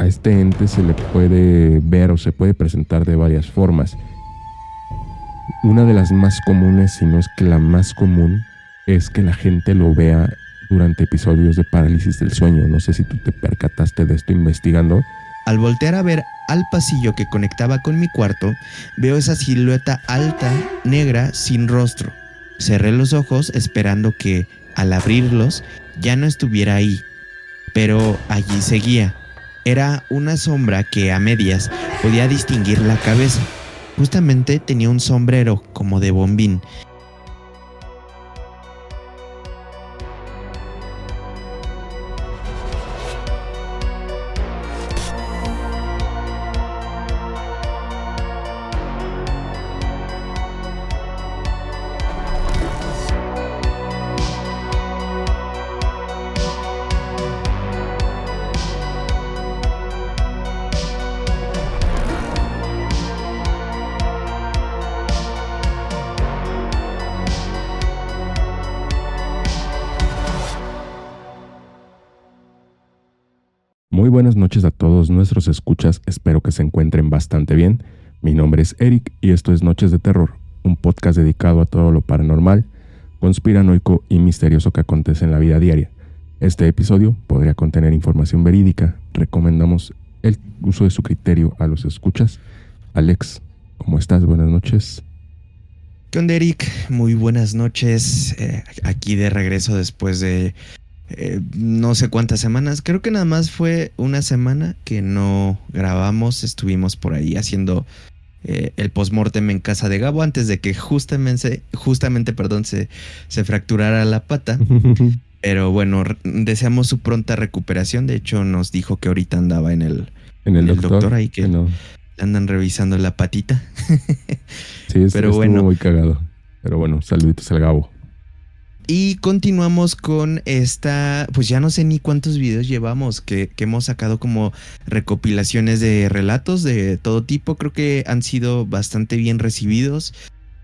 a este ente se le puede ver o se puede presentar de varias formas. Una de las más comunes, si no es que la más común, es que la gente lo vea durante episodios de parálisis del sueño. No sé si tú te percataste de esto investigando. Al voltear a ver al pasillo que conectaba con mi cuarto, veo esa silueta alta, negra, sin rostro. Cerré los ojos esperando que, al abrirlos, ya no estuviera ahí. Pero allí seguía. Era una sombra que a medias podía distinguir la cabeza. Justamente tenía un sombrero como de bombín. Muy buenas noches a todos nuestros escuchas, espero que se encuentren bastante bien. Mi nombre es Eric y esto es Noches de Terror, un podcast dedicado a todo lo paranormal, conspiranoico y misterioso que acontece en la vida diaria. Este episodio podría contener información verídica, recomendamos el uso de su criterio a los escuchas. Alex, ¿cómo estás? Buenas noches. ¿Qué onda, Eric? Muy buenas noches. Aquí de regreso después de no sé cuántas semanas. Creo que nada más fue una semana que no grabamos. Estuvimos por ahí haciendo el postmortem en casa de Gabo antes de que justamente se fracturara la pata. Pero bueno, deseamos su pronta recuperación. De hecho, nos dijo que ahorita andaba en el doctor ahí que no. Andan revisando la patita. Sí, pero bueno, muy cagado. Pero bueno, saluditos al Gabo. Y continuamos con esta, pues ya no sé ni cuántos videos llevamos que hemos sacado como recopilaciones de relatos de todo tipo. Creo que han sido bastante bien recibidos.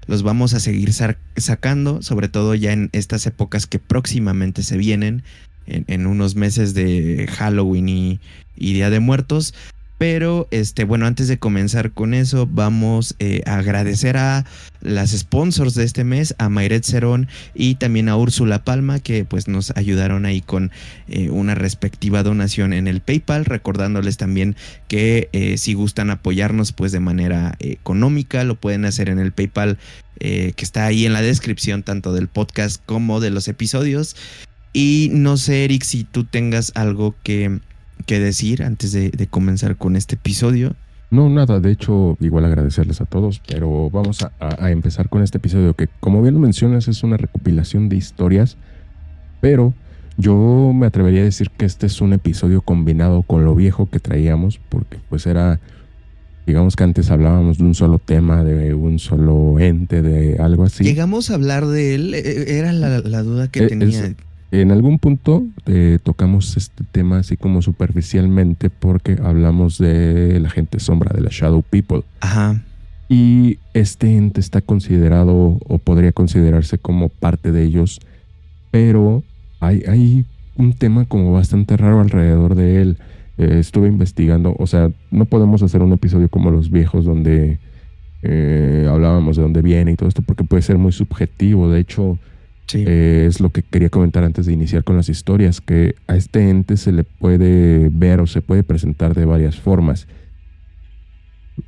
Los vamos a seguir sacando, sobre todo ya en estas épocas que próximamente se vienen, en unos meses de Halloween y Día de Muertos. Pero bueno, antes de comenzar con eso, vamos a agradecer a las sponsors de este mes, a Mayret Cerón y también a Úrsula Palma, que pues nos ayudaron ahí con una respectiva donación en el PayPal, recordándoles también que si gustan apoyarnos pues de manera económica, lo pueden hacer en el PayPal que está ahí en la descripción tanto del podcast como de los episodios. Y no sé, Eric, si tú tengas algo que decir antes de comenzar con este episodio. No, nada, de hecho, igual agradecerles a todos, pero vamos a empezar con este episodio que, como bien lo mencionas, es una recopilación de historias, pero yo me atrevería a decir que este es un episodio combinado con lo viejo que traíamos, porque pues era, digamos que antes hablábamos de un solo tema, de un solo ente, de algo así. Llegamos a hablar de él, era la duda que tenía. En algún punto tocamos este tema así como superficialmente porque hablamos de la gente sombra, de la Shadow People. Ajá. Y este ente está considerado o podría considerarse como parte de ellos, pero hay un tema como bastante raro alrededor de él. Estuve investigando, o sea, no podemos hacer un episodio como los viejos donde hablábamos de dónde viene y todo esto porque puede ser muy subjetivo. De hecho, sí. Es lo que quería comentar antes de iniciar con las historias, que a este ente se le puede ver o se puede presentar de varias formas.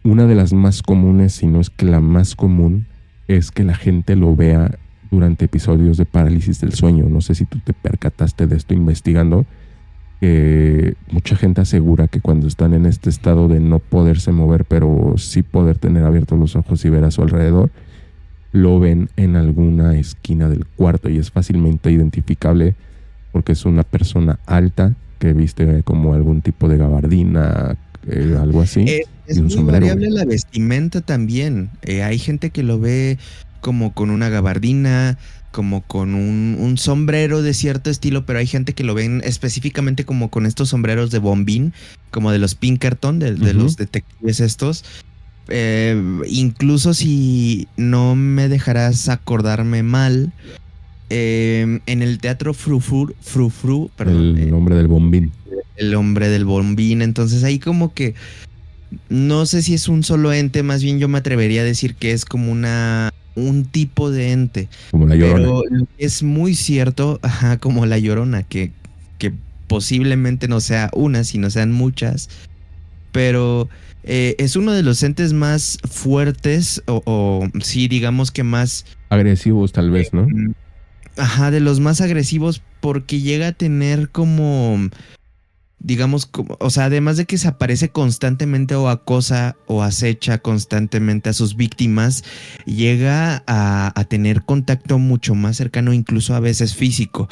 Una de las más comunes, si no es que la más común, es que la gente lo vea durante episodios de parálisis del sueño. No sé si tú te percataste de esto investigando, que mucha gente asegura que cuando están en este estado de no poderse mover, pero sí poder tener abiertos los ojos y ver a su alrededor, lo ven en alguna esquina del cuarto y es fácilmente identificable porque es una persona alta que viste como algún tipo de gabardina, algo así. Es y un muy sombrero, variable la vestimenta también. Hay gente que lo ve como con una gabardina, como con un sombrero de cierto estilo, pero hay gente que lo ven específicamente como con estos sombreros de bombín, como de los Pinkerton, de los detectives estos. Incluso si no me dejarás acordarme mal, en el teatro Frufru, perdón, el nombre del bombín. el hombre del bombín. Entonces ahí como que no sé si es un solo ente, más bien yo me atrevería a decir que es como un tipo de ente. Como la Llorona. Pero es muy cierto, ajá, como la Llorona, que posiblemente no sea una, sino sean muchas. Pero es uno de los entes más fuertes, o sí, digamos que más, Agresivos tal vez, ¿no? mm, ajá, de los más agresivos, porque llega a tener como, digamos, o sea, además de que se aparece constantemente o acosa o acecha constantemente a sus víctimas, llega a tener contacto mucho más cercano, incluso a veces físico.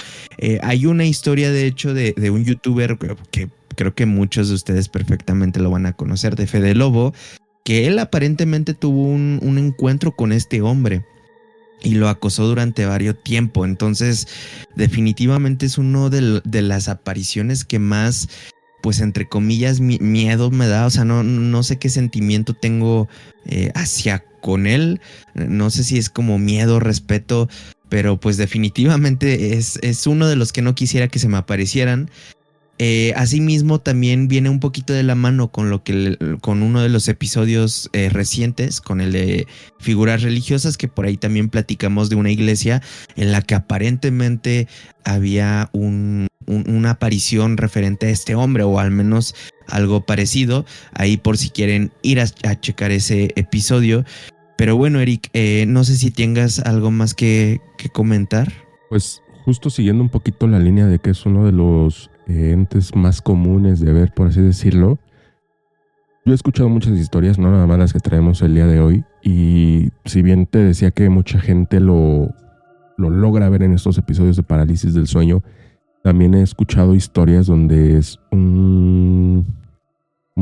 Hay una historia, de hecho, de un youtuber que creo que muchos de ustedes perfectamente lo van a conocer, de Fede Lobo, que él aparentemente tuvo un encuentro con este hombre y lo acosó durante varios tiempo. Entonces, definitivamente es uno de las apariciones que más, pues entre comillas, miedo me da. O sea, no sé qué sentimiento tengo hacia con él. No sé si es como miedo, respeto, pero pues definitivamente es uno de los que no quisiera que se me aparecieran. Asimismo, también viene un poquito de la mano con con uno de los episodios recientes, con el de figuras religiosas, que por ahí también platicamos de una iglesia en la que aparentemente había una aparición referente a este hombre, o al menos algo parecido. Ahí por si quieren ir a checar ese episodio. Pero bueno, Eric, no sé si tengas algo más que comentar. Pues justo siguiendo un poquito la línea de que es uno de los entes más comunes de ver, por así decirlo. Yo he escuchado muchas historias, no nada más las que traemos el día de hoy, y si bien te decía que mucha gente lo logra ver en estos episodios de parálisis del sueño, también he escuchado historias donde es ¿cómo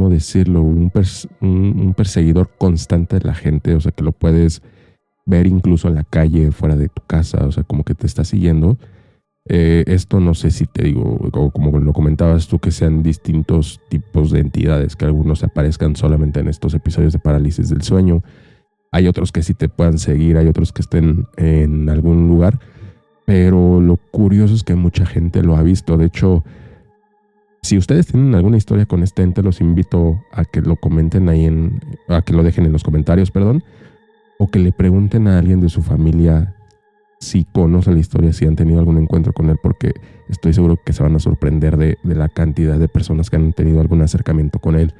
decirlo? Un perseguidor constante de la gente, o sea, que lo puedes ver incluso en la calle, fuera de tu casa, o sea, como que te está siguiendo. Esto no sé si te digo, o como lo comentabas tú, que sean distintos tipos de entidades, que algunos aparezcan solamente en estos episodios de parálisis del sueño. Hay otros que sí te puedan seguir, hay otros que estén en algún lugar, pero lo curioso es que mucha gente lo ha visto. De hecho, si ustedes tienen alguna historia con este ente, los invito a que lo comenten ahí a que lo dejen en los comentarios, perdón, o que le pregunten a alguien de su familia si conocen la historia, si han tenido algún encuentro con él, porque estoy seguro que se van a sorprender de la cantidad de personas que han tenido algún acercamiento con él.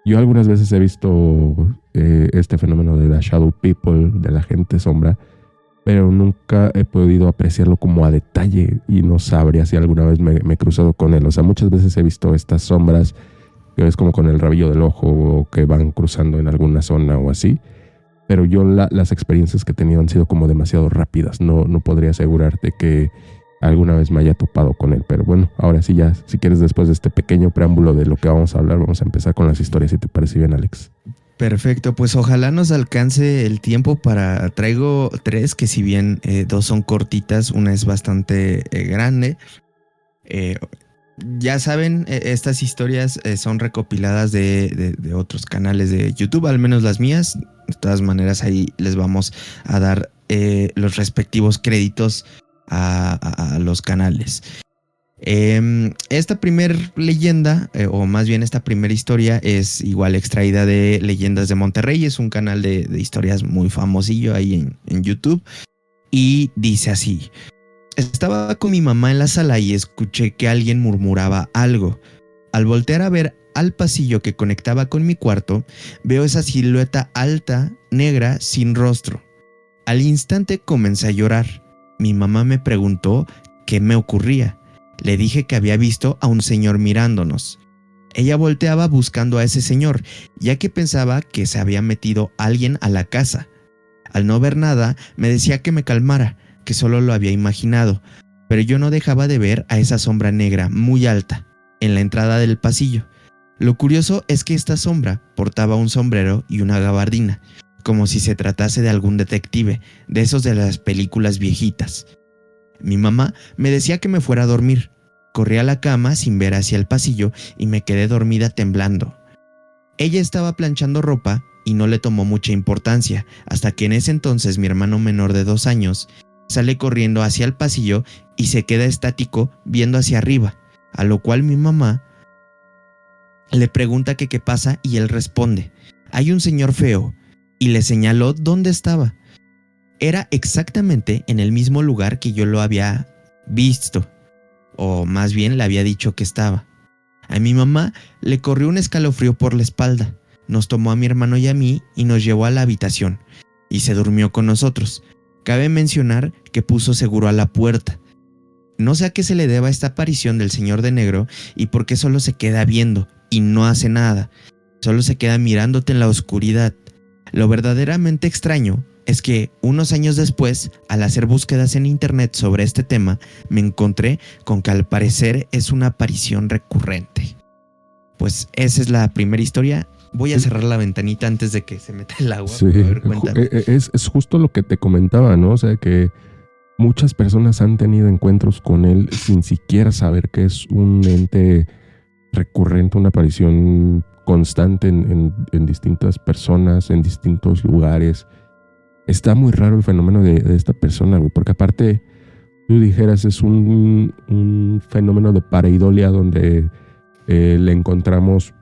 Yo algunas veces he visto este fenómeno de la shadow people, de la gente sombra, pero nunca he podido apreciarlo como a detalle y no sabría si alguna vez me he cruzado con él. O sea, muchas veces he visto estas sombras que es como con el rabillo del ojo o que van cruzando en alguna zona o así. Pero yo las experiencias que he tenido han sido como demasiado rápidas. No podría asegurarte que alguna vez me haya topado con él. Pero bueno, ahora sí ya, si quieres, después de este pequeño preámbulo de lo que vamos a hablar, vamos a empezar con las historias, si te parece bien, Alex. Perfecto, pues ojalá nos alcance el tiempo para... Traigo tres, que si bien dos son cortitas, una es bastante grande. Ya saben, estas historias son recopiladas de otros canales de YouTube, al menos las mías. De todas maneras, ahí les vamos a dar los respectivos créditos a los canales. Esta primer leyenda, o más bien esta primera historia, es igual extraída de Leyendas de Monterrey. Es un canal de historias muy famosillo ahí en YouTube. Y dice así: estaba con mi mamá en la sala y escuché que alguien murmuraba algo. Al voltear a ver al pasillo que conectaba con mi cuarto, veo esa silueta alta, negra, sin rostro. Al instante comencé a llorar. Mi mamá me preguntó qué me ocurría. Le dije que había visto a un señor mirándonos. Ella volteaba buscando a ese señor, ya que pensaba que se había metido alguien a la casa. Al no ver nada, me decía que me calmara, que solo lo había imaginado, pero yo no dejaba de ver a esa sombra negra muy alta, en la entrada del pasillo. Lo curioso es que esta sombra portaba un sombrero y una gabardina, como si se tratase de algún detective, de esos de las películas viejitas. Mi mamá me decía que me fuera a dormir. Corrí a la cama sin ver hacia el pasillo y me quedé dormida temblando. Ella estaba planchando ropa y no le tomó mucha importancia, hasta que en ese entonces mi hermano menor de 2 años sale corriendo hacia el pasillo y se queda estático viendo hacia arriba, a lo cual mi mamá le pregunta que qué pasa y él responde: hay un señor feo, y le señaló dónde estaba. Era exactamente en el mismo lugar que yo lo había visto, o más bien le había dicho que estaba. A mi mamá le corrió un escalofrío por la espalda. Nos tomó a mi hermano y a mí y nos llevó a la habitación, y se durmió con nosotros. Cabe mencionar que puso seguro a la puerta. No sé a qué se le deba esta aparición del señor de negro y por qué solo se queda viendo y no hace nada. Solo se queda mirándote en la oscuridad. Lo verdaderamente extraño es que unos años después, al hacer búsquedas en internet sobre este tema, me encontré con que al parecer es una aparición recurrente. Pues esa es la primera historia. Voy a cerrar la ventanita antes de que se meta el agua. Sí, A ver, cuéntame. es justo lo que te comentaba, ¿no? O sea, que muchas personas han tenido encuentros con él sin siquiera saber que es un ente recurrente, una aparición constante en distintas personas, en distintos lugares. Está muy raro el fenómeno de esta persona, güey, porque aparte, tú dijeras, es un fenómeno de pareidolia donde le encontramos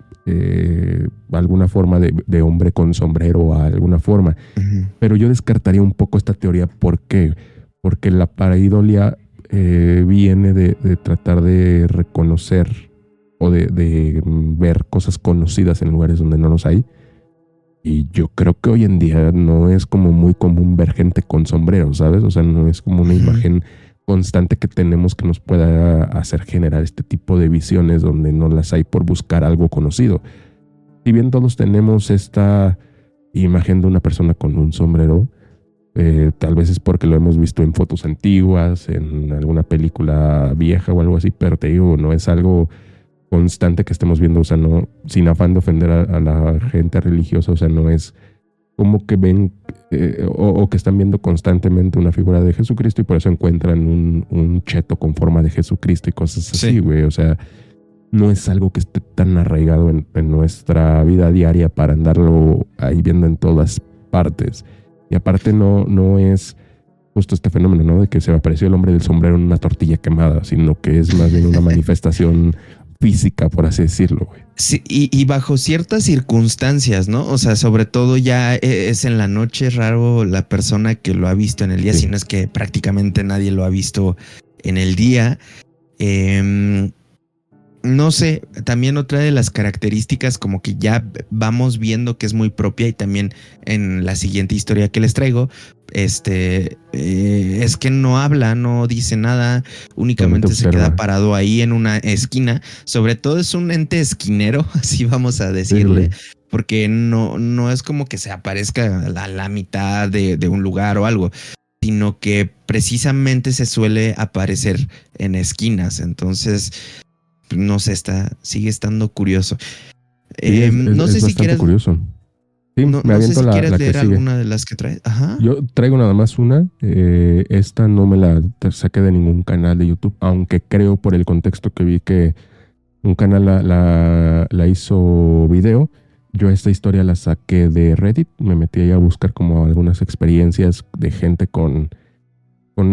alguna forma de hombre con sombrero, alguna forma. Ujú. Pero yo descartaría un poco esta teoría. ¿Por qué? Porque la pareidolia viene de tratar de reconocer o de ver cosas conocidas en lugares donde no los hay. Y yo creo que hoy en día no es como muy común ver gente con sombrero, ¿sabes? O sea, no es como una imagen constante que tenemos que nos pueda hacer generar este tipo de visiones donde no las hay por buscar algo conocido. Si bien todos tenemos esta imagen de una persona con un sombrero, tal vez es porque lo hemos visto en fotos antiguas, en alguna película vieja o algo así, pero te digo, no es algo constante que estemos viendo, o sea, no, sin afán de ofender a la gente religiosa, o sea, no es como que ven o que están viendo constantemente una figura de Jesucristo y por eso encuentran un cheto con forma de Jesucristo y cosas así, güey. O sea, no es algo que esté tan arraigado en nuestra vida diaria para andarlo ahí viendo en todas partes. Y aparte no es justo este fenómeno, ¿no? De que se apareció el hombre del sombrero en una tortilla quemada, sino que es más bien una manifestación física, por así decirlo, güey. Sí, y bajo ciertas circunstancias, ¿no? O sea, sobre todo ya es en la noche, es raro la persona que lo ha visto en el día, Sí. si no es que prácticamente nadie lo ha visto en el día. No sé, también otra de las características como que ya vamos viendo que es muy propia y también en la siguiente historia que les traigo, es que no habla, no dice nada, únicamente se queda parado ahí en una esquina. Sobre todo es un ente esquinero, así vamos a decirle, porque no es como que se aparezca a la mitad de un lugar o algo, sino que precisamente se suele aparecer en esquinas. Entonces, no sé, sigue estando curioso. No sé si quieres. Curioso. Sí, No, me no sé aviento si la quieres que leer sigue. alguna de las que traes. Ajá. Yo traigo nada más una. Esta no me la saqué de ningún canal de YouTube, aunque creo por el contexto que vi que un canal la hizo video. Yo esta historia la saqué de Reddit. Me metí ahí a buscar como algunas experiencias de gente con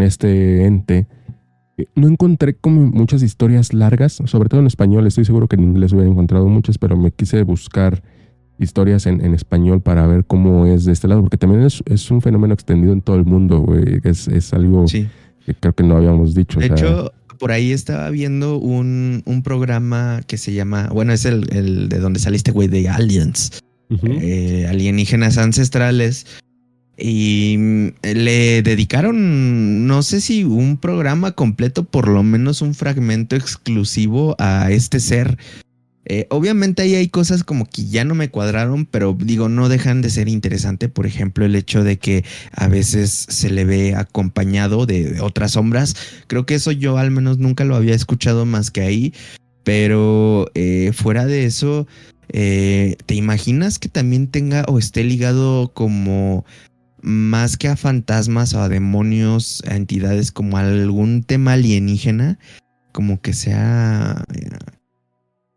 este ente. No encontré como muchas historias largas, sobre todo en español. Estoy seguro que en inglés hubiera encontrado muchas, pero me quise buscar historias en español para ver cómo es de este lado, porque también es un fenómeno extendido en todo el mundo, güey. Es algo Sí. que creo que no habíamos dicho. De hecho, por ahí estaba viendo un programa que se llama, bueno, es el de donde saliste, güey, de Aliens, alienígenas ancestrales. Y le dedicaron, no sé si un programa completo, por lo menos un fragmento exclusivo a este ser. Obviamente ahí hay cosas como que ya no me cuadraron, pero digo, no dejan de ser interesante. Por ejemplo, el hecho de que a veces se le ve acompañado de otras sombras. Creo que eso yo al menos nunca lo había escuchado más que ahí. Pero fuera de eso, ¿te imaginas que también tenga o esté ligado como más que a fantasmas o a demonios, a entidades, como algún tema alienígena? Como que sea,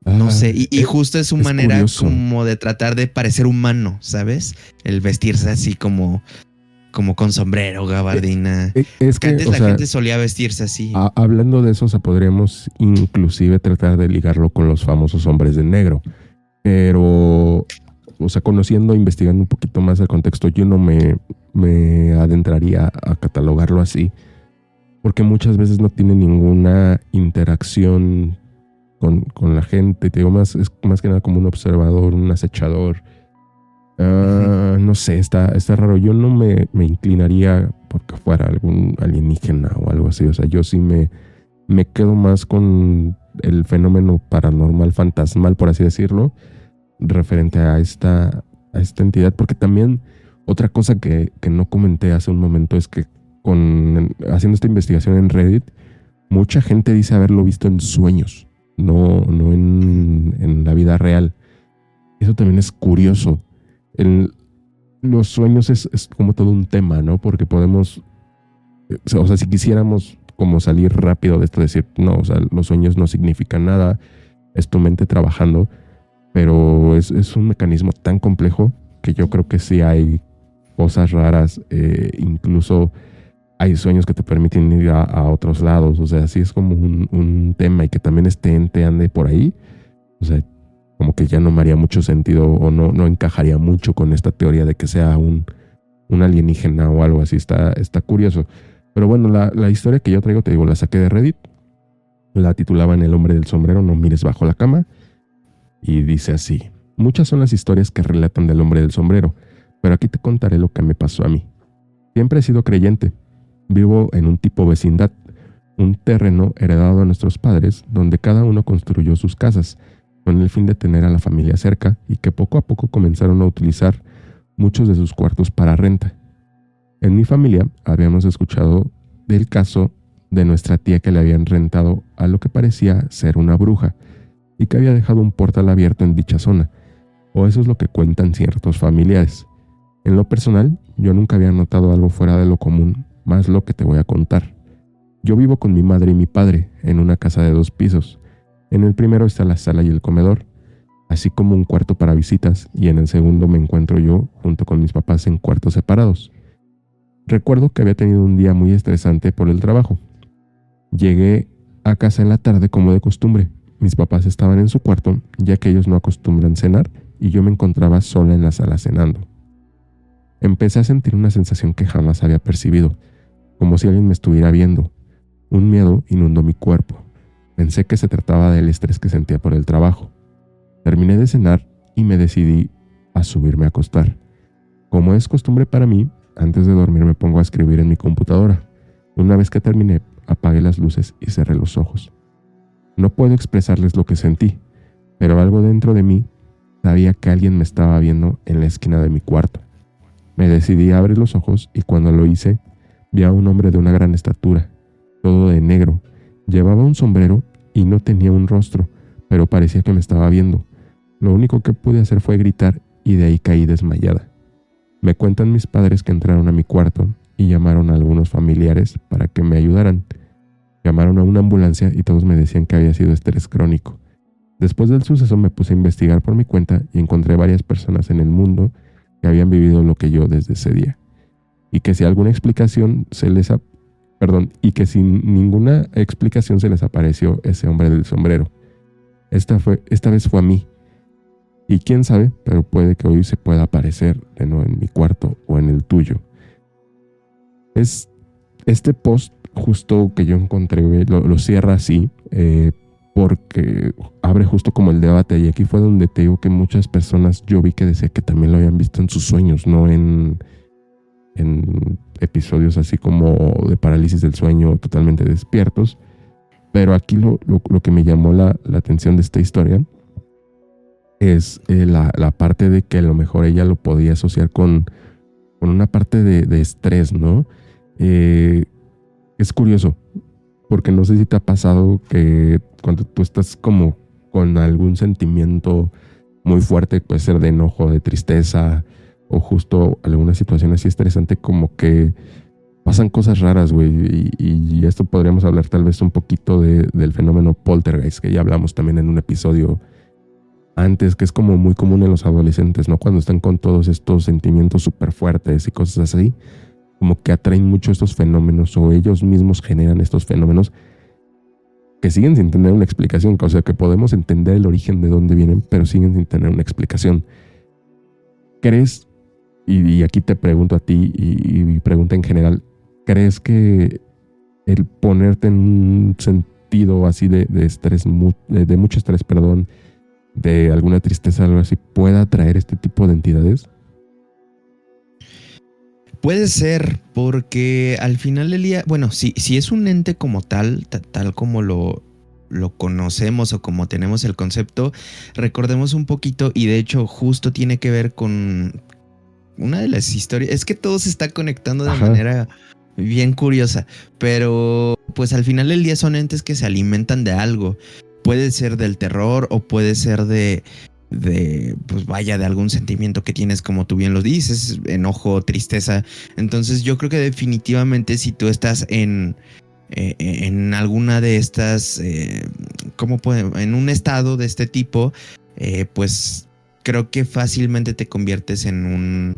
no sé, y justo es su manera curioso, como de tratar de parecer humano, ¿sabes? El vestirse así como con sombrero, gabardina. Es que antes la gente solía vestirse así. Hablando de eso, o sea, podríamos inclusive tratar de ligarlo con los famosos hombres de negro, Pero, o sea, conociendo, investigando un poquito más el contexto, yo no me adentraría a catalogarlo así, porque muchas veces no tiene ninguna interacción con la gente. Te digo, es más que nada como un observador, un acechador. No sé, está raro. Yo no me inclinaría porque fuera algún alienígena o algo así. O sea, yo sí me quedo más con el fenómeno paranormal, fantasmal, por así decirlo, referente a esta entidad. Porque también otra cosa que no comenté hace un momento es que haciendo esta investigación en Reddit, mucha gente dice haberlo visto en sueños, no en la vida real. Eso también es curioso. Los sueños es como todo un tema, ¿no? Porque podemos, o sea, si quisiéramos como salir rápido de esto, decir, no, o sea, los sueños no significan nada, es tu mente trabajando, pero es un mecanismo tan complejo que yo creo que sí hay cosas raras, incluso hay sueños que te permiten ir a otros lados, o sea, sí es como un tema, y que también este ente ande por ahí, o sea, como que ya no me haría mucho sentido o no encajaría mucho con esta teoría de que sea un alienígena o algo así. Está curioso. Pero bueno, la historia que yo traigo, te digo, la saqué de Reddit. La titulaban El hombre del sombrero, no mires bajo la cama. Y dice así: muchas son las historias que relatan del hombre del sombrero, pero aquí te contaré lo que me pasó a mí. Siempre he sido creyente. Vivo en un tipo vecindad, un terreno heredado a nuestros padres, donde cada uno construyó sus casas, con el fin de tener a la familia cerca, y que poco a poco comenzaron a utilizar muchos de sus cuartos para renta. En mi familia habíamos escuchado del caso de nuestra tía que le habían rentado a lo que parecía ser una bruja y que había dejado un portal abierto en dicha zona, o eso es lo que cuentan ciertos familiares. En lo personal, yo nunca había notado algo fuera de lo común, más lo que te voy a contar. Yo vivo con mi madre y mi padre en una casa de 2 pisos. En el primero está la sala y el comedor, así como un cuarto para visitas, y en el segundo me encuentro yo junto con mis papás en cuartos separados. Recuerdo que había tenido un día muy estresante por el trabajo. Llegué a casa en la tarde como de costumbre. Mis papás estaban en su cuarto, ya que ellos no acostumbran cenar, y yo me encontraba sola en la sala cenando. Empecé a sentir una sensación que jamás había percibido, como si alguien me estuviera viendo. Un miedo inundó mi cuerpo. Pensé que se trataba del estrés que sentía por el trabajo. Terminé de cenar y me decidí a subirme a acostar. Como es costumbre para mí, antes de dormir me pongo a escribir en mi computadora. Una vez que terminé, apagué las luces y cerré los ojos. No puedo expresarles lo que sentí, pero algo dentro de mí sabía que alguien me estaba viendo en la esquina de mi cuarto. Me decidí a abrir los ojos y cuando lo hice, vi a un hombre de una gran estatura, todo de negro. Llevaba un sombrero y no tenía un rostro, pero parecía que me estaba viendo. Lo único que pude hacer fue gritar y de ahí caí desmayada. Me cuentan mis padres que entraron a mi cuarto y llamaron a algunos familiares para que me ayudaran. Llamaron a una ambulancia y todos me decían que había sido estrés crónico. Después del suceso me puse a investigar por mi cuenta y encontré varias personas en el mundo que habían vivido lo que yo desde ese día. Y que sin ninguna explicación se les apareció ese hombre del sombrero. Esta vez fue a mí. Y quién sabe, pero puede que hoy se pueda aparecer de nuevo en mi cuarto o en el tuyo. Es este post justo que yo encontré, lo cierra así, porque abre justo como el debate. Y aquí fue donde te digo que muchas personas yo vi que decía que también lo habían visto en sus sueños, no en episodios así como de parálisis del sueño, totalmente despiertos. Pero aquí lo que me llamó la atención de esta historia es la parte de que a lo mejor ella lo podía asociar con una parte de estrés, ¿no? Es curioso, porque no sé si te ha pasado que cuando tú estás como con algún sentimiento muy fuerte, puede ser de enojo, de tristeza, o justo alguna situación así estresante, como que pasan cosas raras, güey. Y esto podríamos hablar tal vez un poquito del fenómeno poltergeist, que ya hablamos también en un episodio antes, que es como muy común en los adolescentes, ¿no? Cuando están con todos estos sentimientos súper fuertes y cosas así, como que atraen mucho estos fenómenos, o ellos mismos generan estos fenómenos. que siguen sin tener una explicación, o sea, que podemos entender el origen de dónde vienen, pero siguen sin tener una explicación. ¿Crees, y aquí te pregunto a ti y pregunta en general, ¿crees que el ponerte en un sentido así de estrés, de mucho estrés, perdón, de alguna tristeza, algo así, pueda traer este tipo de entidades? Puede ser, porque al final del día, bueno, si es un ente como tal, tal como lo conocemos o como tenemos el concepto, recordemos un poquito, y de hecho justo tiene que ver con una de las historias, es que todo se está conectando de Ajá. manera bien curiosa, pero pues al final del día son entes que se alimentan de algo. Puede ser del terror o puede ser pues vaya, de algún sentimiento que tienes, como tú bien lo dices, enojo, tristeza. Entonces yo creo que definitivamente si tú estás en alguna de estas, en un estado de este tipo, pues creo que fácilmente te conviertes en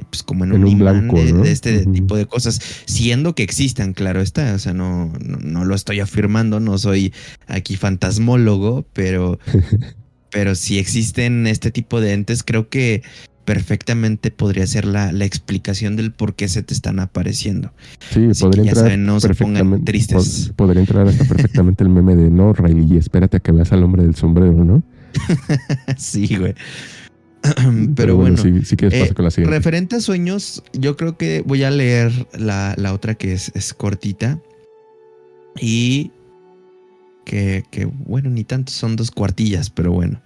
pues como en En un un imán blanco, de ¿no? este tipo de cosas, siendo que existan, claro está, o sea, no lo estoy afirmando, no soy aquí fantasmólogo, pero si existen este tipo de entes, creo que perfectamente podría ser la explicación del por qué se te están apareciendo. Sí, Así que podría ya entrar saben, no se pongan perfectamente, tristes. podría entrar hasta perfectamente el meme de no, Riley, espérate a que veas al hombre del sombrero, ¿no? Sí, güey. Pero Pero bueno, bueno, si quieres pasa con la siguiente. referente a sueños, yo creo que voy a leer la otra que es cortita y bueno, ni tanto, son 2 cuartillas, pero bueno.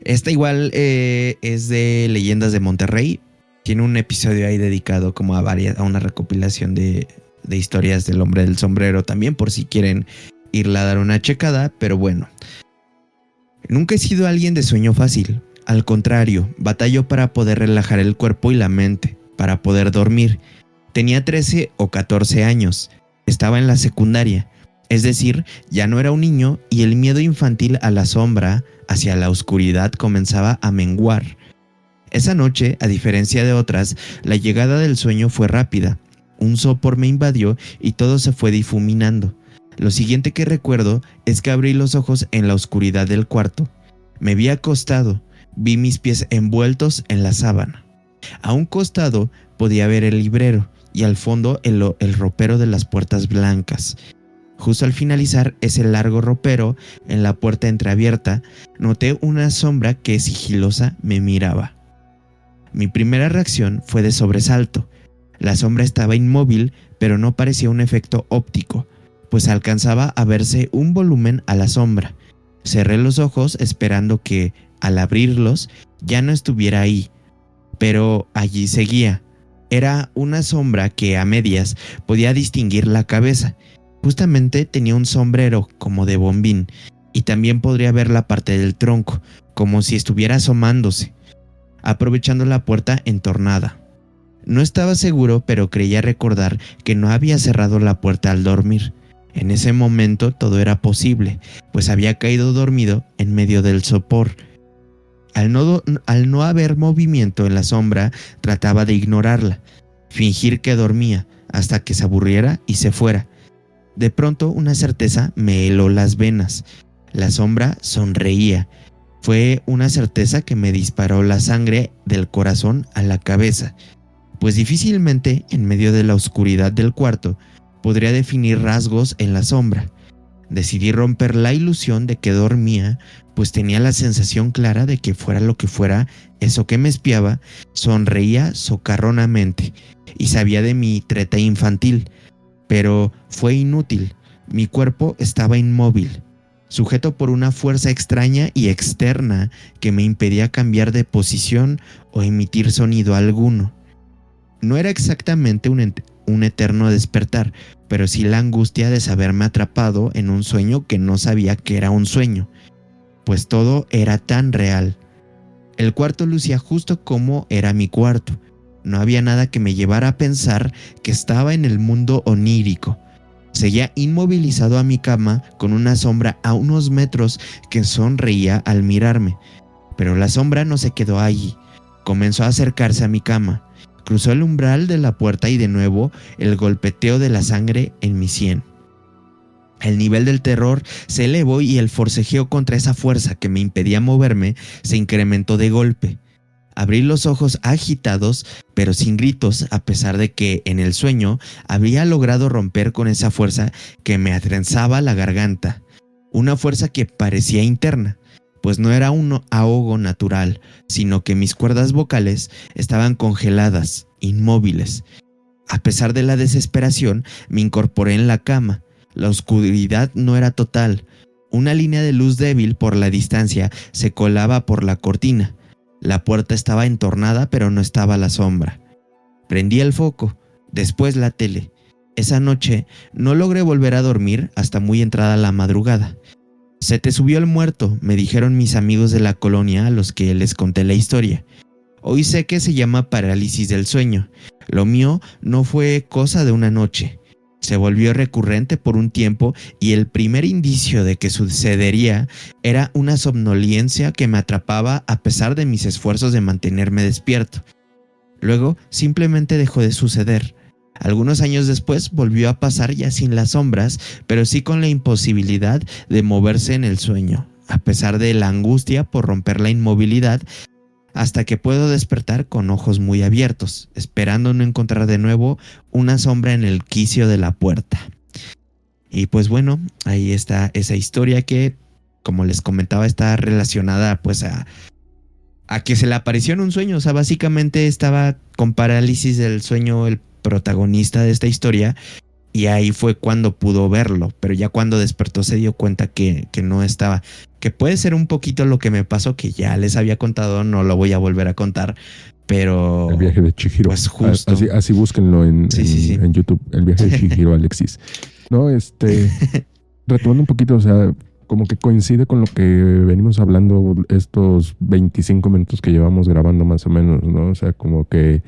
Esta igual es de Leyendas de Monterrey. Tiene un episodio ahí dedicado como a una recopilación de historias del hombre del sombrero también, por si quieren irla a dar una checada, pero bueno. Nunca he sido alguien de sueño fácil. Al contrario, batallo para poder relajar el cuerpo y la mente, para poder dormir. Tenía 13 o 14 años. Estaba en la secundaria. Es decir, ya no era un niño y el miedo infantil a la sombra, hacia la oscuridad, comenzaba a menguar. Esa noche, a diferencia de otras, la llegada del sueño fue rápida. Un sopor me invadió y todo se fue difuminando. Lo siguiente que recuerdo es que abrí los ojos en la oscuridad del cuarto. Me vi acostado, vi mis pies envueltos en la sábana. A un costado podía ver el librero y al fondo el ropero de las puertas blancas. Justo al finalizar ese largo ropero, en la puerta entreabierta, noté una sombra que sigilosa me miraba. Mi primera reacción fue de sobresalto. La sombra estaba inmóvil, pero no parecía un efecto óptico, pues alcanzaba a verse un volumen a la sombra. Cerré los ojos esperando que, al abrirlos, ya no estuviera ahí, pero allí seguía. Era una sombra que a medias podía distinguir la cabeza. Justamente tenía un sombrero como de bombín y también podría ver la parte del tronco, como si estuviera asomándose, aprovechando la puerta entornada. No estaba seguro, pero creía recordar que no había cerrado la puerta al dormir. En ese momento todo era posible, pues había caído dormido en medio del sopor. Al no haber movimiento en la sombra, trataba de ignorarla, fingir que dormía hasta que se aburriera y se fuera. De pronto una certeza me heló las venas. La sombra sonreía. Fue una certeza que me disparó la sangre del corazón a la cabeza, pues difícilmente en medio de la oscuridad del cuarto podría definir rasgos en la sombra. Decidí romper la ilusión de que dormía, pues tenía la sensación clara de que fuera lo que fuera eso que me espiaba, sonreía socarronamente y sabía de mi treta infantil. Pero fue inútil. Mi cuerpo estaba inmóvil, sujeto por una fuerza extraña y externa que me impedía cambiar de posición o emitir sonido alguno. No era exactamente un eterno despertar, pero sí la angustia de saberme atrapado en un sueño que no sabía que era un sueño, pues todo era tan real. El cuarto lucía justo como era mi cuarto. No había nada que me llevara a pensar que estaba en el mundo onírico. Seguía inmovilizado a mi cama con una sombra a unos metros que sonreía al mirarme. Pero la sombra no se quedó allí. Comenzó a acercarse a mi cama. Cruzó el umbral de la puerta y de nuevo el golpeteo de la sangre en mi sien. El nivel del terror se elevó y el forcejeo contra esa fuerza que me impedía moverme se incrementó de golpe. Abrí los ojos agitados, pero sin gritos, a pesar de que en el sueño había logrado romper con esa fuerza que me atrenzaba la garganta. Una fuerza que parecía interna, pues no era un ahogo natural, sino que mis cuerdas vocales estaban congeladas, inmóviles. A pesar de la desesperación, me incorporé en la cama. La oscuridad no era total. Una línea de luz débil por la distancia se colaba por la cortina. La puerta estaba entornada, pero no estaba la sombra. Prendí el foco, después la tele. Esa noche no logré volver a dormir hasta muy entrada la madrugada. Se te subió el muerto, me dijeron mis amigos de la colonia a los que les conté la historia. Hoy sé que se llama parálisis del sueño. Lo mío no fue cosa de una noche. Se volvió recurrente por un tiempo y el primer indicio de que sucedería era una somnolencia que me atrapaba a pesar de mis esfuerzos de mantenerme despierto. Luego simplemente dejó de suceder. Algunos años después volvió a pasar ya sin las sombras, pero sí con la imposibilidad de moverse en el sueño, a pesar de la angustia por romper la inmovilidad, hasta que puedo despertar con ojos muy abiertos, esperando no encontrar de nuevo una sombra en el quicio de la puerta. Y pues bueno, ahí está esa historia que, como les comentaba, está relacionada pues a que se le apareció en un sueño. O sea, básicamente estaba con parálisis del sueño el protagonista de esta historia y ahí fue cuando pudo verlo, pero ya cuando despertó se dio cuenta que no estaba. Que puede ser un poquito lo que me pasó, que ya les había contado, no lo voy a volver a contar, pero... El viaje de Chihiro. Pues justo. Así búsquenlo en YouTube, el viaje de Chihiro Alexis. No, retomando un poquito, o sea, como que coincide con lo que venimos hablando estos 25 minutos que llevamos grabando más o menos, ¿no? O sea, como que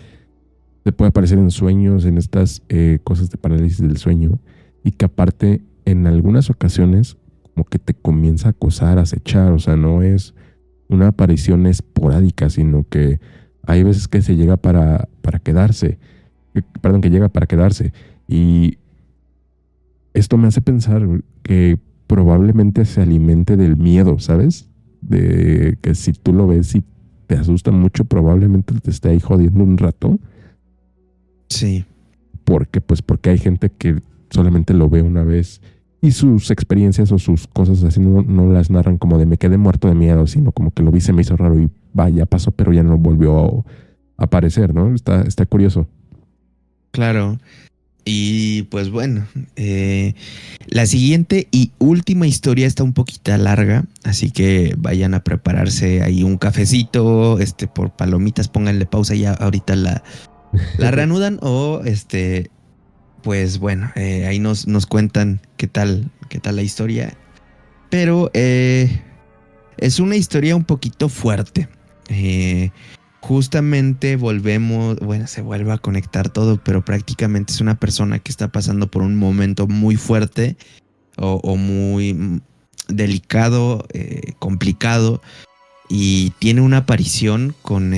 te puede aparecer en sueños, en estas cosas de parálisis del sueño, y que aparte en algunas ocasiones como que te comienza a acosar, a acechar. O sea, no es una aparición esporádica, sino que hay veces que se llega para quedarse. Que llega para quedarse. Y esto me hace pensar que probablemente se alimente del miedo, ¿sabes? De que si tú lo ves y te asusta mucho, probablemente te esté ahí jodiendo un rato. Sí. Porque hay gente que solamente lo ve una vez y sus experiencias o sus cosas así no las narran como de me quedé muerto de miedo, sino como que lo vi, se me hizo raro y vaya, pasó, pero ya no volvió a aparecer, ¿no? Está curioso. Claro. Y pues bueno, la siguiente y última historia está un poquito larga, así que vayan a prepararse ahí un cafecito, por palomitas, pónganle pausa y ya ahorita la reanudan o pues bueno, ahí nos cuentan qué tal la historia. Pero es una historia un poquito fuerte. Justamente se vuelve a conectar todo, pero prácticamente es una persona que está pasando por un momento muy fuerte o muy delicado, complicado, y tiene una aparición con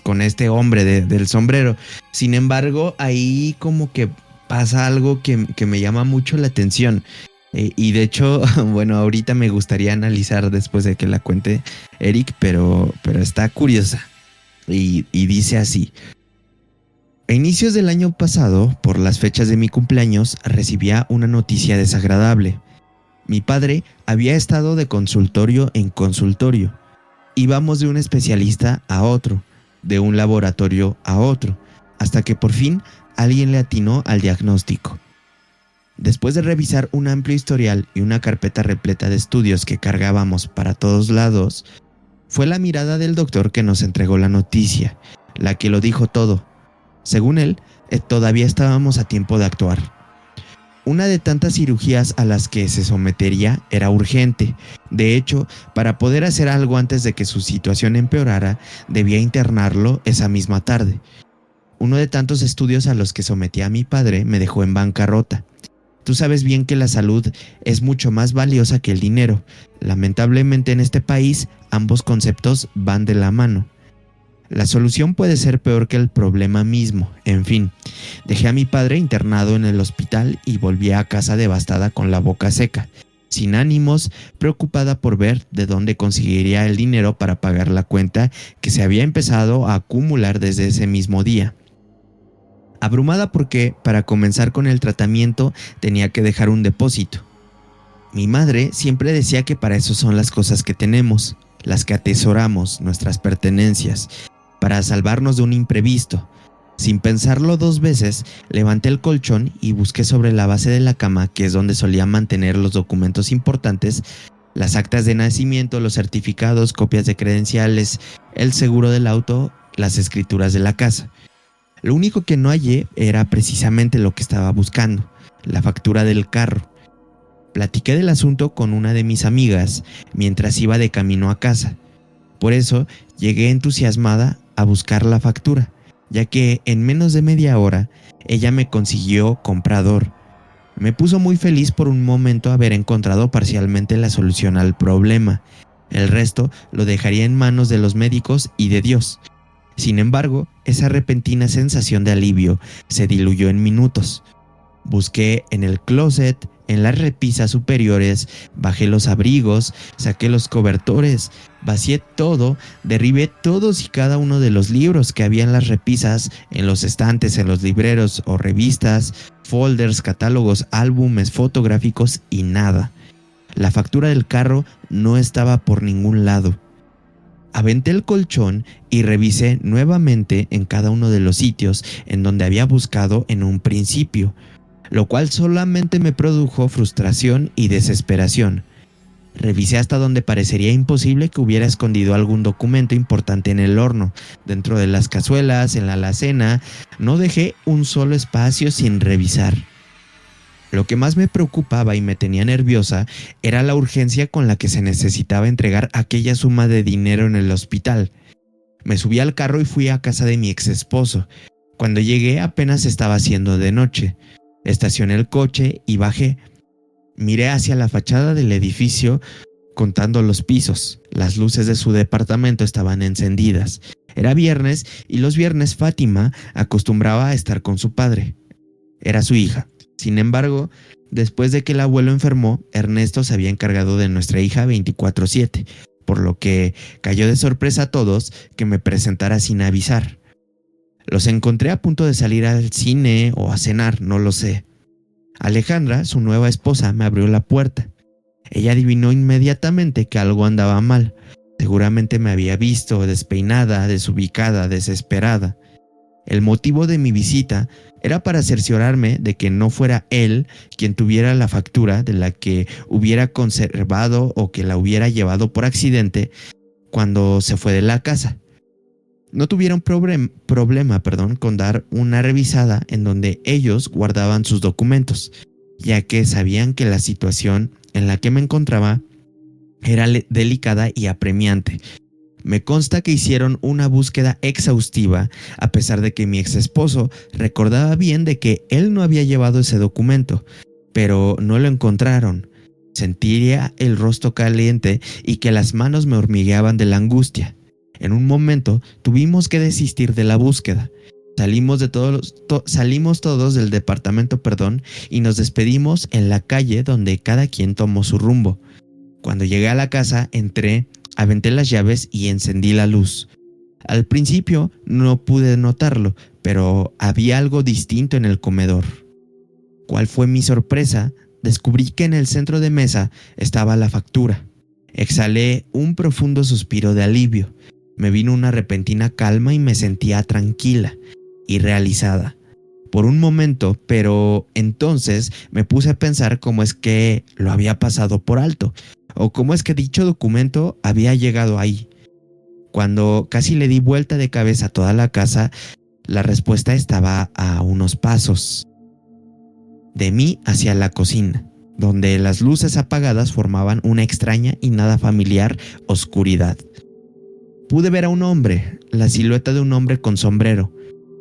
con este hombre del sombrero. Sin embargo, ahí como que pasa algo que me llama mucho la atención. Y de hecho, bueno, ahorita me gustaría analizar después de que la cuente Eric, pero está curiosa. Y dice así: a inicios del año pasado, por las fechas de mi cumpleaños, recibía una noticia desagradable. Mi padre había estado de consultorio en consultorio. Íbamos de un especialista a otro, de un laboratorio a otro, hasta que por fin alguien le atinó al diagnóstico. Después de revisar un amplio historial y una carpeta repleta de estudios que cargábamos para todos lados, fue la mirada del doctor que nos entregó la noticia, la que lo dijo todo. Según él, todavía estábamos a tiempo de actuar. Una de tantas cirugías a las que se sometería era urgente. De hecho, para poder hacer algo antes de que su situación empeorara, debía internarlo esa misma tarde. Uno de tantos estudios a los que sometía a mi padre me dejó en bancarrota. Tú sabes bien que la salud es mucho más valiosa que el dinero. Lamentablemente en este país ambos conceptos van de la mano. La solución puede ser peor que el problema mismo. En fin, dejé a mi padre internado en el hospital y volví a casa devastada con la boca seca, sin ánimos, preocupada por ver de dónde conseguiría el dinero para pagar la cuenta que se había empezado a acumular desde ese mismo día. Abrumada porque, para comenzar con el tratamiento, tenía que dejar un depósito. Mi madre siempre decía que para eso son las cosas que tenemos, las que atesoramos, nuestras pertenencias, para salvarnos de un imprevisto. Sin pensarlo 2 veces, levanté el colchón y busqué sobre la base de la cama, que es donde solía mantener los documentos importantes, las actas de nacimiento, los certificados, copias de credenciales, el seguro del auto, las escrituras de la casa. Lo único que no hallé era precisamente lo que estaba buscando, la factura del carro. Platiqué del asunto con una de mis amigas mientras iba de camino a casa. Por eso llegué entusiasmada a buscar la factura, ya que en menos de media hora ella me consiguió comprador. Me puso muy feliz por un momento haber encontrado parcialmente la solución al problema. El resto lo dejaría en manos de los médicos y de Dios. Sin embargo, esa repentina sensación de alivio se diluyó en minutos. Busqué en el closet, en las repisas superiores, bajé los abrigos, saqué los cobertores, vacié todo, derribé todos y cada uno de los libros que había en las repisas, en los estantes, en los libreros o revistas, folders, catálogos, álbumes fotográficos y nada. La factura del carro no estaba por ningún lado. Aventé el colchón y revisé nuevamente en cada uno de los sitios en donde había buscado en un principio, lo cual solamente me produjo frustración y desesperación. Revisé hasta donde parecería imposible que hubiera escondido algún documento importante en el horno, dentro de las cazuelas, en la alacena. No dejé un solo espacio sin revisar. Lo que más me preocupaba y me tenía nerviosa era la urgencia con la que se necesitaba entregar aquella suma de dinero en el hospital. Me subí al carro y fui a casa de mi ex esposo. Cuando llegué apenas estaba haciendo de noche. Estacioné el coche y bajé. Miré hacia la fachada del edificio contando los pisos. Las luces de su departamento estaban encendidas. Era viernes y los viernes Fátima acostumbraba a estar con su padre. Era su hija. Sin embargo, después de que el abuelo enfermó, Ernesto se había encargado de nuestra hija 24/7, por lo que cayó de sorpresa a todos que me presentara sin avisar. Los encontré a punto de salir al cine o a cenar, no lo sé. Alejandra, su nueva esposa, me abrió la puerta. Ella adivinó inmediatamente que algo andaba mal. Seguramente me había visto despeinada, desubicada, desesperada. El motivo de mi visita era para cerciorarme de que no fuera él quien tuviera la factura, de la que hubiera conservado o que la hubiera llevado por accidente cuando se fue de la casa. No tuvieron problema con dar una revisada en donde ellos guardaban sus documentos, ya que sabían que la situación en la que me encontraba era delicada y apremiante. Me consta que hicieron una búsqueda exhaustiva, a pesar de que mi ex esposo recordaba bien de que él no había llevado ese documento, pero no lo encontraron. Sentía el rostro caliente y que las manos me hormigueaban de la angustia. En un momento tuvimos que desistir de la búsqueda. Salimos todos del departamento, y nos despedimos en la calle donde cada quien tomó su rumbo. Cuando llegué a la casa, entré, aventé las llaves y encendí la luz. Al principio no pude notarlo, pero había algo distinto en el comedor. ¿Cuál fue mi sorpresa? Descubrí que en el centro de mesa estaba la factura. Exhalé un profundo suspiro de alivio. Me vino una repentina calma y me sentía tranquila y realizada. Por un momento, pero entonces me puse a pensar cómo es que lo había pasado por alto, o cómo es que dicho documento había llegado ahí. Cuando casi le di vuelta de cabeza a toda la casa, la respuesta estaba a unos pasos de mí hacia la cocina, donde las luces apagadas formaban una extraña y nada familiar oscuridad. Pude ver a un hombre, la silueta de un hombre con sombrero.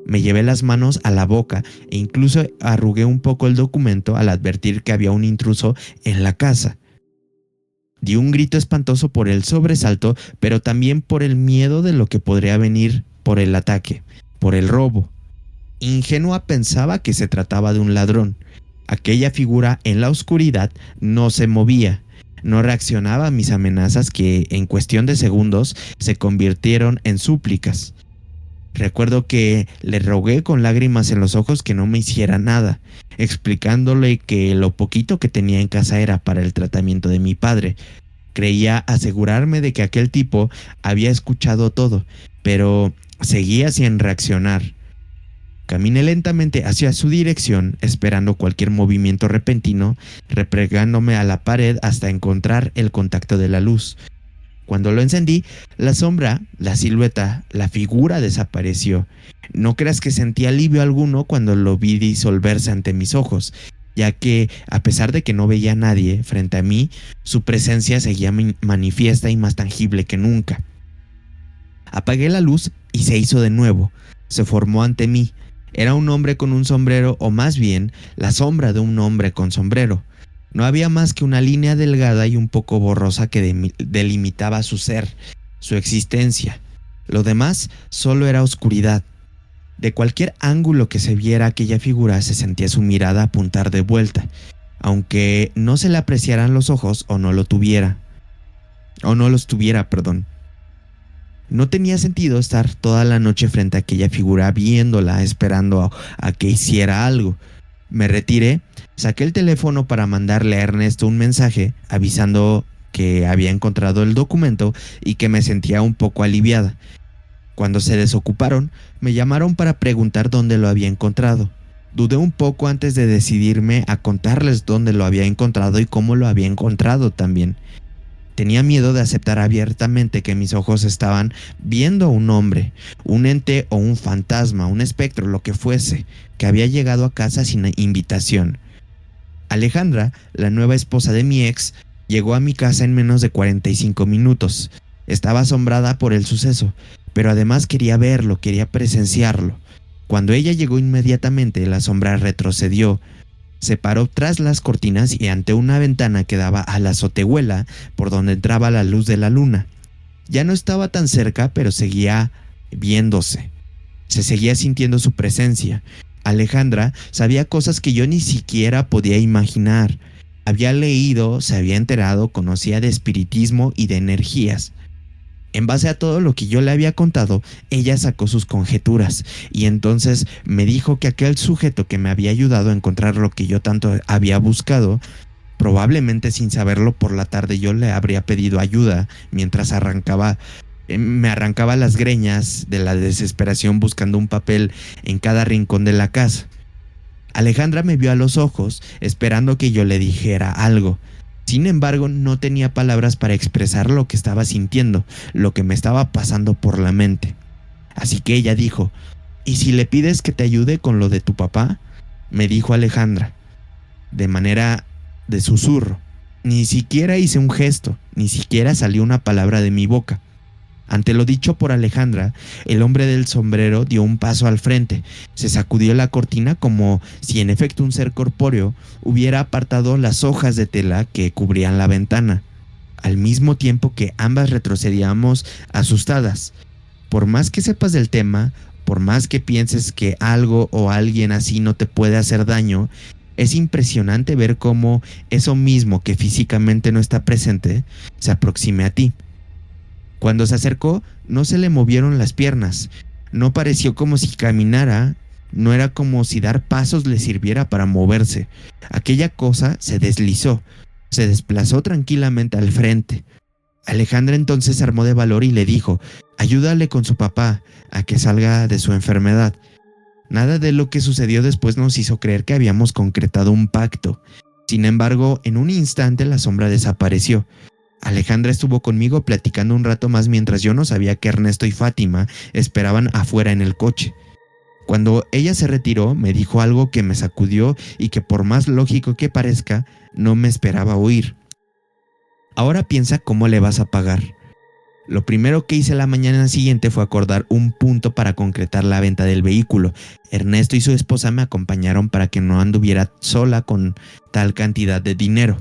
Me llevé las manos a la boca e incluso arrugué un poco el documento al advertir que había un intruso en la casa. Di un grito espantoso por el sobresalto, pero también por el miedo de lo que podría venir por el ataque, por el robo. Ingenua pensaba que se trataba de un ladrón. Aquella figura en la oscuridad no se movía, no reaccionaba a mis amenazas que en cuestión de segundos se convirtieron en súplicas. Recuerdo que le rogué con lágrimas en los ojos que no me hiciera nada, explicándole que lo poquito que tenía en casa era para el tratamiento de mi padre. Creía asegurarme de que aquel tipo había escuchado todo, pero seguía sin reaccionar. Caminé lentamente hacia su dirección, esperando cualquier movimiento repentino, replegándome a la pared hasta encontrar el contacto de la luz. Cuando lo encendí, la sombra, la silueta, la figura desapareció. No creas que sentí alivio alguno cuando lo vi disolverse ante mis ojos, ya que, a pesar de que no veía a nadie frente a mí, su presencia seguía manifiesta y más tangible que nunca. Apagué la luz y se hizo de nuevo. Se formó ante mí. Era un hombre con un sombrero, o más bien, la sombra de un hombre con sombrero. No había más que una línea delgada y un poco borrosa que delimitaba su ser, su existencia. Lo demás solo era oscuridad. De cualquier ángulo que se viera aquella figura se sentía su mirada apuntar de vuelta, aunque no se le apreciaran los ojos o no los tuviera. No tenía sentido estar toda la noche frente a aquella figura viéndola, esperando a que hiciera algo. Me retiré, saqué el teléfono para mandarle a Ernesto un mensaje avisando que había encontrado el documento y que me sentía un poco aliviada. Cuando se desocuparon, me llamaron para preguntar dónde lo había encontrado. Dudé un poco antes de decidirme a contarles dónde lo había encontrado y cómo lo había encontrado también. Tenía miedo de aceptar abiertamente que mis ojos estaban viendo a un hombre, un ente o un fantasma, un espectro, lo que fuese, que había llegado a casa sin invitación. Alejandra, la nueva esposa de mi ex, llegó a mi casa en menos de 45 minutos. Estaba asombrada por el suceso, pero además quería verlo, quería presenciarlo. Cuando ella llegó inmediatamente, la sombra retrocedió. Se paró tras las cortinas y ante una ventana que daba a la azotehuela por donde entraba la luz de la luna. Ya no estaba tan cerca, pero seguía viéndose. Se seguía sintiendo su presencia. Alejandra sabía cosas que yo ni siquiera podía imaginar. Había leído, se había enterado, conocía de espiritismo y de energías. En base a todo lo que yo le había contado, ella sacó sus conjeturas y entonces me dijo que aquel sujeto que me había ayudado a encontrar lo que yo tanto había buscado, probablemente sin saberlo por la tarde yo le habría pedido ayuda mientras me arrancaba las greñas de la desesperación buscando un papel en cada rincón de la casa. Alejandra me vio a los ojos esperando que yo le dijera algo. Sin embargo, no tenía palabras para expresar lo que estaba sintiendo, lo que me estaba pasando por la mente. Así que ella dijo, ¿y si le pides que te ayude con lo de tu papá? Me dijo Alejandra, de manera de susurro. Ni siquiera hice un gesto, ni siquiera salió una palabra de mi boca. Ante lo dicho por Alejandra, el hombre del sombrero dio un paso al frente, se sacudió la cortina como si en efecto un ser corpóreo hubiera apartado las hojas de tela que cubrían la ventana, al mismo tiempo que ambas retrocedíamos asustadas. Por más que sepas del tema, por más que pienses que algo o alguien así no te puede hacer daño, es impresionante ver cómo eso mismo que físicamente no está presente se aproxime a ti. Cuando se acercó, no se le movieron las piernas, no pareció como si caminara, no era como si dar pasos le sirviera para moverse. Aquella cosa se deslizó, se desplazó tranquilamente al frente. Alejandra entonces se armó de valor y le dijo, ayúdale con su papá a que salga de su enfermedad. Nada de lo que sucedió después nos hizo creer que habíamos concretado un pacto. Sin embargo, en un instante la sombra desapareció. Alejandra estuvo conmigo platicando un rato más mientras yo no sabía que Ernesto y Fátima esperaban afuera en el coche. Cuando ella se retiró, me dijo algo que me sacudió y que por más lógico que parezca, no me esperaba oír. Ahora piensa cómo le vas a pagar. Lo primero que hice la mañana siguiente fue acordar un punto para concretar la venta del vehículo. Ernesto y su esposa me acompañaron para que no anduviera sola con tal cantidad de dinero.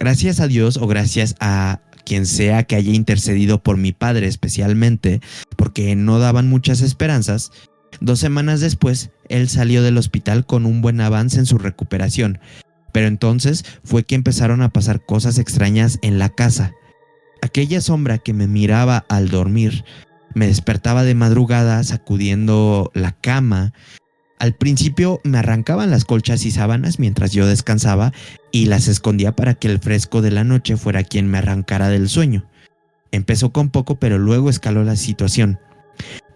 Gracias a Dios o gracias a quien sea que haya intercedido por mi padre especialmente, porque no daban muchas esperanzas, 2 semanas después, él salió del hospital con un buen avance en su recuperación. Pero entonces fue que empezaron a pasar cosas extrañas en la casa. Aquella sombra que me miraba al dormir, me despertaba de madrugada sacudiendo la cama. Al principio me arrancaban las colchas y sábanas mientras yo descansaba y las escondía para que el fresco de la noche fuera quien me arrancara del sueño. Empezó con poco, pero luego escaló la situación.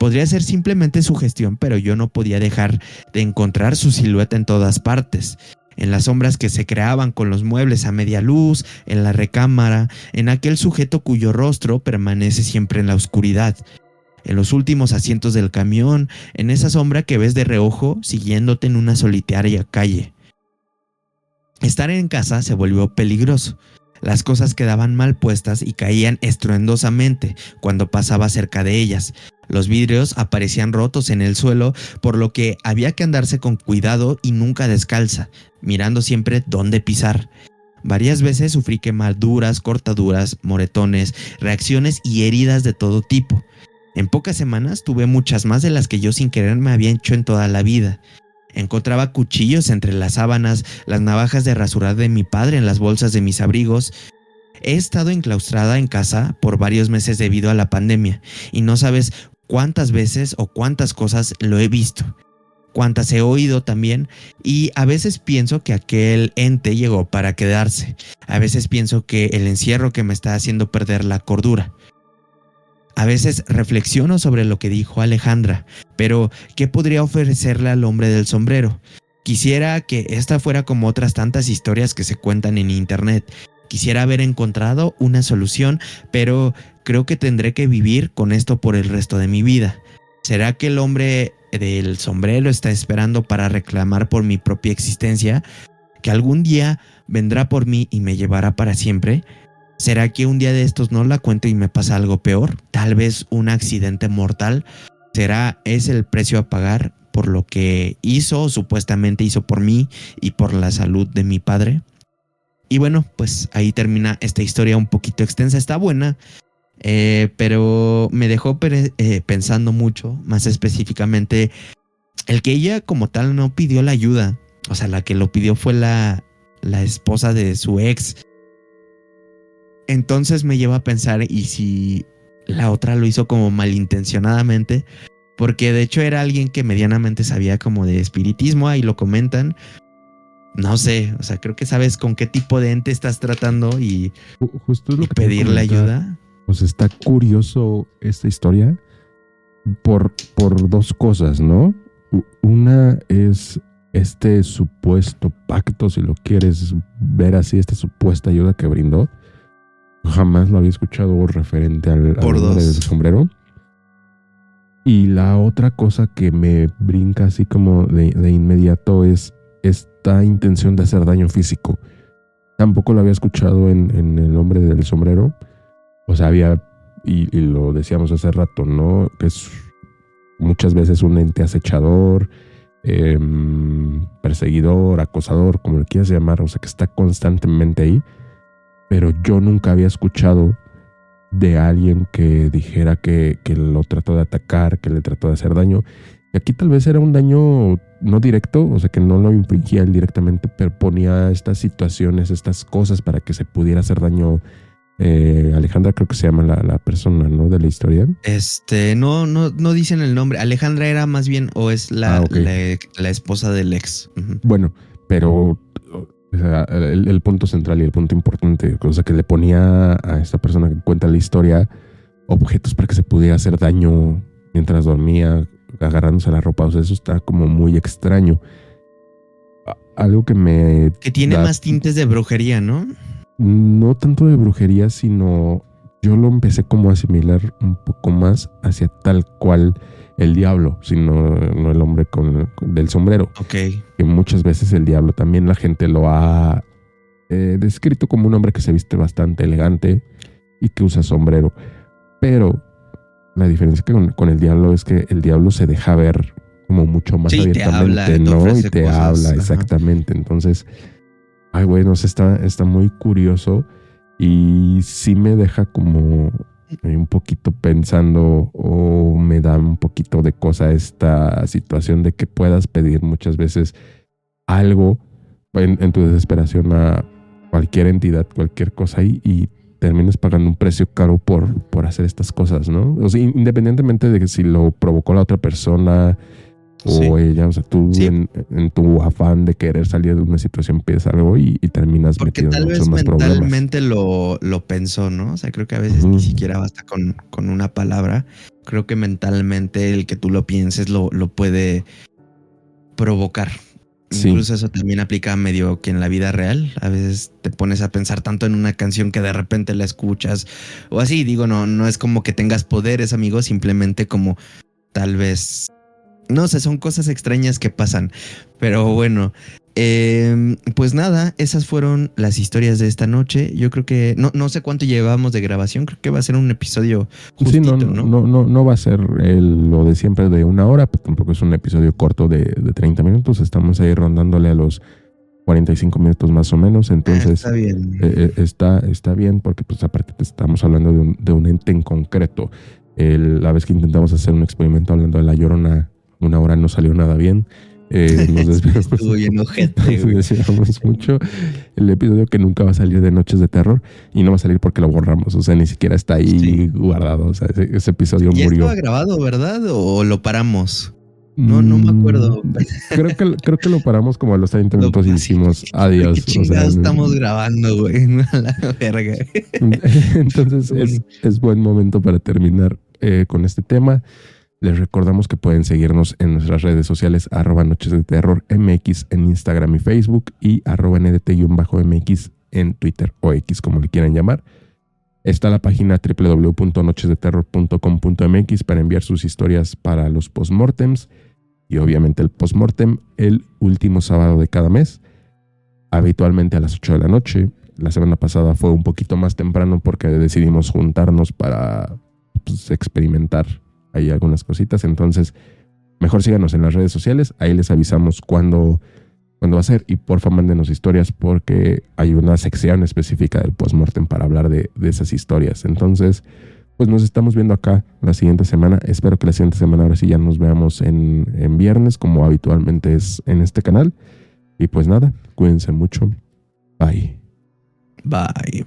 Podría ser simplemente sugestión, pero yo no podía dejar de encontrar su silueta en todas partes. En las sombras que se creaban con los muebles a media luz, en la recámara, en aquel sujeto cuyo rostro permanece siempre en la oscuridad, en los últimos asientos del camión, en esa sombra que ves de reojo siguiéndote en una solitaria calle. Estar en casa se volvió peligroso. Las cosas quedaban mal puestas y caían estruendosamente cuando pasaba cerca de ellas. Los vidrios aparecían rotos en el suelo, por lo que había que andarse con cuidado y nunca descalza, mirando siempre dónde pisar. Varias veces sufrí quemaduras, cortaduras, moretones, reacciones y heridas de todo tipo. En pocas semanas tuve muchas más de las que yo sin querer me había hecho en toda la vida. Encontraba cuchillos entre las sábanas, las navajas de rasurar de mi padre en las bolsas de mis abrigos. He estado enclaustrada en casa por varios meses debido a la pandemia y no sabes cuántas veces o cuántas cosas lo he visto, cuántas he oído también, y a veces pienso que aquel ente llegó para quedarse. A veces pienso que el encierro que me está haciendo perder la cordura. A veces reflexiono sobre lo que dijo Alejandra, pero ¿qué podría ofrecerle al hombre del sombrero? Quisiera que esta fuera como otras tantas historias que se cuentan en internet. Quisiera haber encontrado una solución, pero creo que tendré que vivir con esto por el resto de mi vida. ¿Será que el hombre del sombrero está esperando para reclamar por mi propia existencia? ¿Que algún día vendrá por mí y me llevará para siempre? ¿Será que un día de estos no la cuento y me pasa algo peor? Tal vez un accidente mortal. ¿Será ese el precio a pagar por lo que hizo o supuestamente hizo por mí y por la salud de mi padre? Y bueno, pues ahí termina esta historia un poquito extensa. Está buena, pero me dejó pensando mucho, más específicamente el que ella como tal no pidió la ayuda. O sea, la que lo pidió fue la esposa de su ex. Entonces me lleva a pensar, ¿y si la otra lo hizo como malintencionadamente? Porque de hecho era alguien que medianamente sabía como de espiritismo, ahí lo comentan. No sé, o sea, creo que sabes con qué tipo de ente estás tratando y, justo es lo y que te iba a pedirle comentar. ayuda. Pues está curioso esta historia por dos cosas, ¿no? Una es este supuesto pacto, si lo quieres ver así, esta supuesta ayuda que brindó. Jamás lo había escuchado referente al hombre del sombrero. Y la otra cosa que me brinca así como de inmediato es esta intención de hacer daño físico. Tampoco lo había escuchado en el hombre del sombrero. O sea, había, y lo decíamos hace rato, ¿no? Que es muchas veces un ente acechador, perseguidor, acosador, como le quieras llamar. O sea, que está constantemente ahí. Pero yo nunca había escuchado de alguien que dijera que lo trató de atacar, que le trató de hacer daño. Y aquí tal vez era un daño no directo, o sea que no lo infligía él directamente, pero ponía estas situaciones, estas cosas para que se pudiera hacer daño. Alejandra creo que se llama la persona, ¿no? De la historia. No dicen el nombre. Alejandra era más bien, o es la esposa del ex. Uh-huh. Bueno, pero o sea, el punto central y el punto importante, o sea, que le ponía a esta persona que cuenta la historia objetos para que se pudiera hacer daño mientras dormía, agarrándose la ropa. O sea, eso está como muy extraño. Algo que me... Que tiene más tintes de brujería, ¿no? No tanto de brujería, sino yo lo empecé como a asimilar un poco más hacia tal cual el diablo, sino no el hombre del sombrero. Ok. Que muchas veces el diablo también la gente lo ha descrito como un hombre que se viste bastante elegante y que usa sombrero. Pero la diferencia con el diablo es que el diablo se deja ver como mucho más abiertamente, ¿no? Y te habla, exactamente. Entonces, ay, güey, no sé, está muy curioso y sí me deja como un poquito pensando o me da un poquito de cosa esta situación de que puedas pedir muchas veces algo en tu desesperación a cualquier entidad, cualquier cosa y termines pagando un precio caro por hacer estas cosas, ¿no? O sea, independientemente de que si lo provocó la otra persona o ella, o sea, tú en tu afán de querer salir de una situación pides algo y terminas Porque metido en tal muchos vez más problemas. mentalmente lo pensó, ¿no? O sea, creo que a veces ni siquiera basta con una palabra. Creo que mentalmente el que tú lo pienses lo puede provocar. Sí. Incluso eso también aplica medio que en la vida real. A veces te pones a pensar tanto en una canción que de repente la escuchas o así. Digo, no es como que tengas poderes, amigo, simplemente como tal vez, no sé, son cosas extrañas que pasan. Pero bueno, pues nada, esas fueron las historias de esta noche. Yo creo que no sé cuánto llevamos de grabación. Creo que va a ser un episodio justito, sí, no va a ser lo de siempre de 1 hora, pero tampoco es un episodio corto de 30 minutos. Estamos ahí rondándole a los 45 minutos más o menos. Entonces, está bien. Está bien porque pues aparte estamos hablando de un ente en concreto. La vez que intentamos hacer un experimento hablando de La Llorona, 1 hora no salió nada bien. Nos desviamos, desviamos mucho. El episodio que nunca va a salir de Noches de Terror y no va a salir porque lo borramos, o sea, ni siquiera está ahí guardado, o sea, ese episodio ya murió. ¿Estaba grabado, verdad? ¿O lo paramos? No me acuerdo. Creo que lo paramos como a los 30 minutos y dijimos adiós. ¿Qué chingados estamos grabando, güey? A la verga. Entonces es buen momento para terminar con este tema. Les recordamos que pueden seguirnos en nuestras redes sociales @Noches de Terror MX en Instagram y Facebook y @NDT-MX en Twitter o X, como le quieran llamar. Está la página www.nochesdeterror.com.mx para enviar sus historias para los postmortems y obviamente el postmortem el último sábado de cada mes, habitualmente a las 8 de la noche. La semana pasada fue un poquito más temprano porque decidimos juntarnos para experimentar ahí algunas cositas. Entonces, mejor síganos en las redes sociales. Ahí les avisamos cuándo va a ser. Y porfa, mándenos historias porque hay una sección específica del postmortem para hablar de esas historias. Entonces, pues nos estamos viendo acá la siguiente semana. Espero que la siguiente semana ahora sí ya nos veamos en viernes, como habitualmente es en este canal. Y pues nada, cuídense mucho. Bye. Bye.